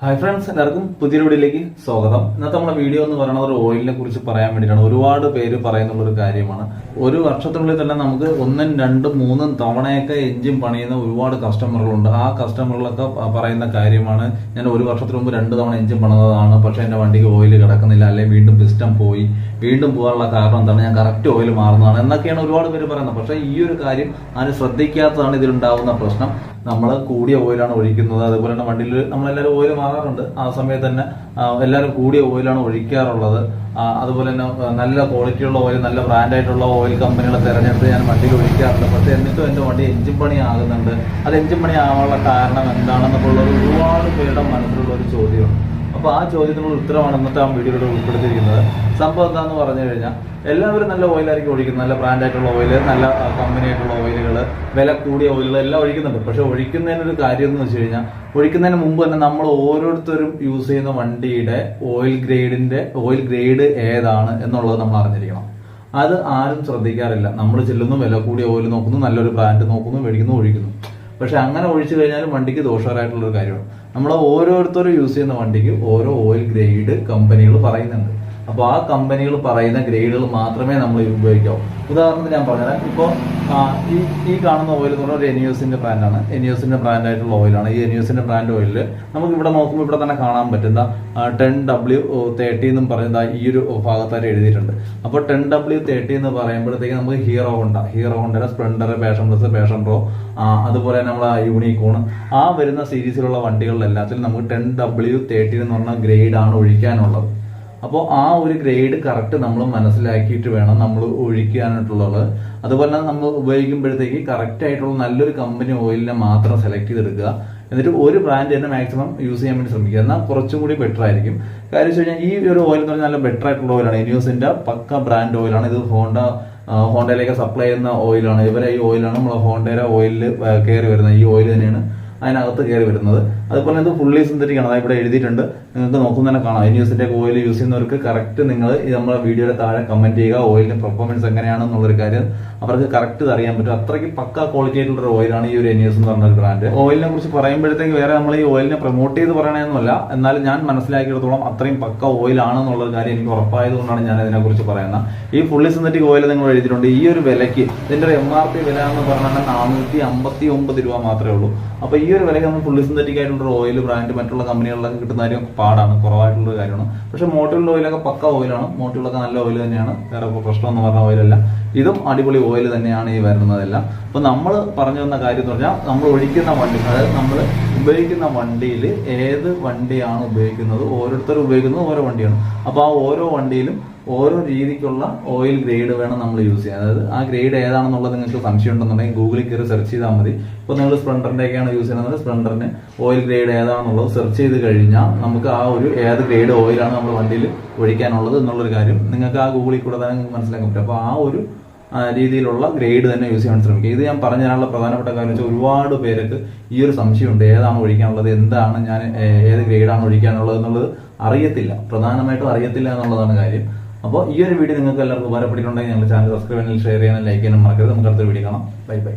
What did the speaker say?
Hi friends, എല്ലാവർക്കും പുതിയൊരു വീഡിയോയിലേക്ക് സ്വാഗതം. ഇന്നത്തെ നമ്മുടെ വീഡിയോ എന്ന് പറയുന്നത് ഒരു ഓയിലിനെ കുറിച്ച് പറയാൻ വേണ്ടിയിട്ടാണ്. ഒരുപാട് പേര് പറയുന്നുള്ള ഒരു കാര്യമാണ്. ഒരു വർഷത്തിനുള്ളിൽ തന്നെ നമുക്ക് 1, 2, 3 തവണയൊക്കെ എഞ്ചിൻ പണിയുന്ന ഒരുപാട് കസ്റ്റമറുകളുണ്ട്. ആ കസ്റ്റമറുകളൊക്കെ പറയുന്ന കാര്യമാണ്, ഞാൻ ഒരു വർഷത്തിന് മുമ്പ് 2 തവണ എഞ്ചിൻ പണിതതാണ്, പക്ഷേ എൻ്റെ വണ്ടിക്ക് ഓയിൽ കിടക്കുന്നില്ല, അല്ലെങ്കിൽ വീണ്ടും പിസ്റ്റം പോയി, വീണ്ടും പോകാനുള്ള കാരണം എന്താണ്, ഞാൻ കറക്റ്റ് ഓയിൽ മാറുന്നതാണ് എന്നൊക്കെയാണ് ഒരുപാട് പേര് പറയുന്നത്. പക്ഷേ ഈ ഒരു കാര്യം ആരും ശ്രദ്ധിക്കാത്തതാണ് ഇതിലുണ്ടാകുന്ന പ്രശ്നം. നമ്മൾ കൂടിയ ഓയിലാണ് ഒഴിക്കുന്നത്. അതുപോലെ തന്നെ വണ്ടിയിൽ നമ്മളെല്ലാവരും ഓയിൽ മാറാറുണ്ട്. ആ സമയത്ത് തന്നെ എല്ലാവരും കൂടിയ ഓയിലാണ് ഒഴിക്കാറുള്ളത്. അതുപോലെ തന്നെ നല്ല ക്വാളിറ്റിയുള്ള ഓയിൽ, നല്ല ബ്രാൻഡായിട്ടുള്ള ഓയിൽ കമ്പനികളെ തിരഞ്ഞെടുത്ത് ഞാൻ വണ്ടിയിൽ ഒഴിക്കാറുണ്ട്. പക്ഷേ എന്നിട്ടും എൻ്റെ വണ്ടി എഞ്ചിൻ പണി ആകുന്നുണ്ട്. അത് എഞ്ചിൻ പണി ആവാനുള്ള കാരണം എന്താണെന്നൊക്കെയുള്ളത് ഒരുപാട് പേരുടെ മനസ്സിലുള്ള ഒരു ചോദ്യമാണ്. അപ്പോൾ ആ ചോദ്യത്തിനുള്ള ഉത്തരമാണ് ഇന്നത്തെ ആ വീഡിയോയിൽ ഉൾപ്പെടുത്തിയിരിക്കുന്നത്. സംഭവം എന്താണെന്ന് പറഞ്ഞു കഴിഞ്ഞാൽ, എല്ലാവരും നല്ല ഓയിലായിരിക്കും ഒഴിക്കുന്നത്. നല്ല ബ്രാൻഡായിട്ടുള്ള ഓയിൽ, നല്ല കമ്പനിയായിട്ടുള്ള ഓയിലുകൾ, വില കൂടിയ ഓയിലുകൾ എല്ലാം ഒഴിക്കുന്നുണ്ട്. പക്ഷെ ഒഴിക്കുന്നതിനൊരു കാര്യം എന്ന് വെച്ച് കഴിഞ്ഞാൽ, ഒഴിക്കുന്നതിന് മുമ്പ് തന്നെ നമ്മൾ ഓരോരുത്തരും യൂസ് ചെയ്യുന്ന വണ്ടിയുടെ ഓയിൽ ഗ്രേഡ് ഏതാണ് എന്നുള്ളത് നമ്മൾ അറിഞ്ഞിരിക്കണം. അത് ആരും ശ്രദ്ധിക്കാറില്ല. നമ്മൾ ചെല്ലുന്നു, വില കൂടിയ ഓയിൽ നോക്കുന്നു, നല്ലൊരു ബ്രാൻഡ് നോക്കുന്നു, മേടിക്കുന്നു, ഒഴിക്കുന്നു. പക്ഷെ അങ്ങനെ ഒഴിച്ചു കഴിഞ്ഞാലും വണ്ടിക്ക് ദോഷകരമായിട്ടുള്ളൊരു കാര്യമാണ്. നമ്മൾ ഓരോരുത്തരും യൂസ് ചെയ്യുന്ന വണ്ടിക്ക് ഓരോ ഓയിൽ ഗ്രേഡ് കമ്പനികൾ പറയുന്നുണ്ട്. അപ്പോൾ ആ കമ്പനികൾ പറയുന്ന ഗ്രേഡുകൾ മാത്രമേ നമ്മൾ ഉപയോഗിക്കാവൂ. ഉദാഹരണത്തിന് ഞാൻ പറഞ്ഞുതരാം. ഇപ്പോൾ ഈ കാണുന്ന ഓയിൽ എന്ന് പറഞ്ഞാൽ ഒരു എനിയോസിന്റെ ബ്രാൻഡാണ്. എനിയോസിന്റെ ബ്രാൻഡായിട്ടുള്ള ഓയിലാണ്. ഈ എനിയോസിന്റെ ബ്രാൻഡ് ഓയിലിൽ നമുക്ക് ഇവിടെ നോക്കുമ്പോൾ ഇവിടെ തന്നെ കാണാൻ പറ്റുന്ന 10W30 എന്നും പറയുന്ന ഈ ഒരു ഭാഗത്തായിട്ട് എഴുതിയിട്ടുണ്ട്. അപ്പോൾ 10W30 എന്ന് പറയുമ്പോഴത്തേക്ക് നമുക്ക് ഹീറോ ഹോണ്ടയുടെ Splendor, Passion plus, Passion Pro, അതുപോലെ നമ്മളെ യൂണിക്കോൺ, ആ വരുന്ന സീരീസിലുള്ള വണ്ടികളിലെല്ലാത്തിലും നമുക്ക് 10W30 എന്ന് പറഞ്ഞ ഗ്രേഡാണ് ഒഴിക്കാനുള്ളത്. അപ്പോൾ ആ ഒരു ഗ്രേഡ് കറക്റ്റ് നമ്മൾ മനസ്സിലാക്കിയിട്ട് വേണം നമ്മൾ ഒഴിക്കാനായിട്ടുള്ളത്. അതുപോലെ തന്നെ നമ്മൾ ഉപയോഗിക്കുമ്പോഴത്തേക്ക് കറക്റ്റ് ആയിട്ടുള്ള നല്ലൊരു കമ്പനി ഓയിലിനെ മാത്രം സെലക്ട് ചെയ്തെടുക്കുക. എന്നിട്ട് ഒരു ബ്രാൻഡ് തന്നെ മാക്സിമം യൂസ് ചെയ്യാൻ വേണ്ടി ശ്രമിക്കുക. എന്നാൽ കുറച്ചും കൂടി ബെറ്റർ ആയിരിക്കും. കാര്യം വെച്ച് കഴിഞ്ഞാൽ ഈ ഒരു ഓയിൽ എന്ന് പറഞ്ഞാൽ നല്ല ബെറ്റർ ആയിട്ടുള്ള ഓയിലാണ്. എനിയോസിന്റെ പക്ക ബ്രാൻഡ് ഓയിലാണ്. ഇത് ഹോണ്ടയിലേക്ക് സപ്ലൈ ചെയ്യുന്ന ഓയിലാണ്. ഇവരെ ഈ ഓയിലാണ് നമ്മൾ ഹോണ്ടയുടെ ഓയിലിൽ കയറി വരുന്നത്. ഈ ഓയിൽ തന്നെയാണ് അതിനകത്ത് കയറി വരുന്നത്. അതുപോലെ ഇത് ഫുള്ളി സിന്തറ്റിക് ആണ്. ഇവിടെ എഴുതിയിട്ടുണ്ട്, നിങ്ങൾക്ക് നോക്കുന്ന തന്നെ കാണാം. എനിയോസിന്റെ ഓയിൽ യൂസ് ചെയ്യുന്നവർക്ക് കറക്റ്റ് നിങ്ങൾ നമ്മുടെ വീഡിയോയുടെ താഴെ കമന്റ് ചെയ്യുക, ഓയിലിന്റെ പെർഫോമൻസ് എങ്ങനെയാണെന്നുള്ളൊരു കാര്യം അവർക്ക് കറക്റ്റ് അറിയാൻ പറ്റും. അത്രയ്ക്ക് പക്ക ക്വാളിറ്റി ആയിട്ടുള്ള ഒരു ഓയിലാണ് ഈ ഒരു എനിയോസ് എന്ന് പറഞ്ഞ ബ്രാൻഡ്. ഓയിലിനെ കുറിച്ച് പറയുമ്പോഴത്തേക്ക് വേറെ നമ്മൾ ഈ ഓയിലിനെ പ്രൊമോട്ട് ചെയ്ത് പറയണമെന്നല്ല, എന്നാലും ഞാൻ മനസ്സിലാക്കിയെടുത്തോളം അത്രയും പക്ക ഓയിലാണെന്നുള്ള കാര്യം എനിക്ക് ഉറപ്പായതുകൊണ്ടാണ് ഞാൻ ഇതിനെക്കുറിച്ച് പറയുന്നത്. ഈ ഫുള്ളി സിന്തറ്റിക് ഓയിൽ നിങ്ങൾ എഴുതിയിട്ടുണ്ട്. ഈ ഒരു വിലയ്ക്ക് ഇതിന്റെ ഒരു MRP വില എന്ന് പറഞ്ഞാൽ 459 രൂപ മാത്രമേ ഉള്ളൂ. അപ്പോൾ ഈ ഒരു വിലയ്ക്ക് നമ്മൾ ഫുള്ളി സിന്തറ്റിക് ആയിട്ടുള്ള ഓയിൽ ബ്രാൻഡ് മറ്റുള്ള കമ്പനികളിലൊക്കെ കിട്ടുന്ന കാര്യം പാടാണ്, കുറവായിട്ടുള്ള കാര്യമാണ്. പക്ഷേ മോട്ടോറിന്റെ ഓയിലൊക്കെ പക്ക ഓയിലാണ്. മോട്ടോറിലൊക്കെ നല്ല ഓയിൽ തന്നെയാണ്, വേറെ പ്രശ്നം എന്ന് പറഞ്ഞ ഓയിലല്ല. ഇതും അടിപൊളി ഓയിൽ തന്നെയാണ് ഈ വരുന്നതെല്ലാം. അപ്പോൾ നമ്മൾ പറഞ്ഞു വന്ന കാര്യം എന്ന് പറഞ്ഞാൽ, നമ്മൾ ഒഴിക്കുന്ന വണ്ടി, അതായത് നമ്മൾ ഉപയോഗിക്കുന്ന വണ്ടിയിൽ ഏത് വണ്ടിയാണ് ഉപയോഗിക്കുന്നത്, ഓരോരുത്തരും ഉപയോഗിക്കുന്നത് ഓരോ വണ്ടിയാണ്. അപ്പോൾ ആ ഓരോ വണ്ടിയിലും ഓരോ രീതിക്കുള്ള ഓയിൽ ഗ്രേഡ് വേണം നമ്മൾ യൂസ് ചെയ്യാൻ. അതായത് ആ ഗ്രേഡ് ഏതാണെന്നുള്ളത് നിങ്ങൾക്ക് സംശയം ഉണ്ടെന്നുണ്ടെങ്കിൽ ഗൂഗിളിൽ കയറി സെർച്ച് ചെയ്താൽ മതി. ഇപ്പോൾ നിങ്ങൾ സ്പ്ലെൻഡറിൻ്റെയൊക്കെയാണ് യൂസ് ചെയ്യുന്നത്, സ്പ്ലെൻഡറിന് ഓയിൽ ഗ്രേഡ് ഏതാണെന്നുള്ളത് സെർച്ച് ചെയ്ത് കഴിഞ്ഞാൽ നമുക്ക് ആ ഒരു ഏത് ഗ്രേഡ് ഓയിലാണ് നമ്മൾ വണ്ടിയിൽ ഒഴിക്കാനുള്ളത് എന്നുള്ളൊരു കാര്യം നിങ്ങൾക്ക് ആ ഗൂഗിളിൽ കൂടെ തന്നെ മനസ്സിലാക്കാൻ പറ്റും. അപ്പോൾ ആ ഒരു രീതിയിലുള്ള ഗ്രേഡ് തന്നെ യൂസ് ചെയ്യാൻ ശ്രമിക്കുക. ഇത് ഞാൻ പറഞ്ഞു തരാനുള്ള പ്രധാനപ്പെട്ട കാര്യം വെച്ചാൽ, ഒരുപാട് പേർക്ക് ഈ ഒരു സംശയമുണ്ട്, ഏതാണ് ഒഴിക്കാനുള്ളത്, എന്താണ് ഞാൻ ഏത് ഗ്രേഡാണ് ഒഴിക്കാനുള്ളത് എന്നുള്ളത് അറിയത്തില്ല. പ്രധാനമായിട്ടും അറിയത്തില്ല എന്നുള്ളതാണ് കാര്യം. അപ്പോൾ ഈ ഒരു വീഡിയോ നിങ്ങൾക്ക് എല്ലാവർക്കും ഉപകാരപ്പെട്ടിട്ടുണ്ടെങ്കിൽ ഞങ്ങളുടെ ചാനൽ സബ്സ്ക്രൈബ് ചെയ്യാനും ഷെയർ ചെയ്യാനും ലൈക്ക് ചെയ്യാനും മറക്കരുത്. നമുക്ക് അടുത്ത വീഡിയോ കാണാം. Bye bye.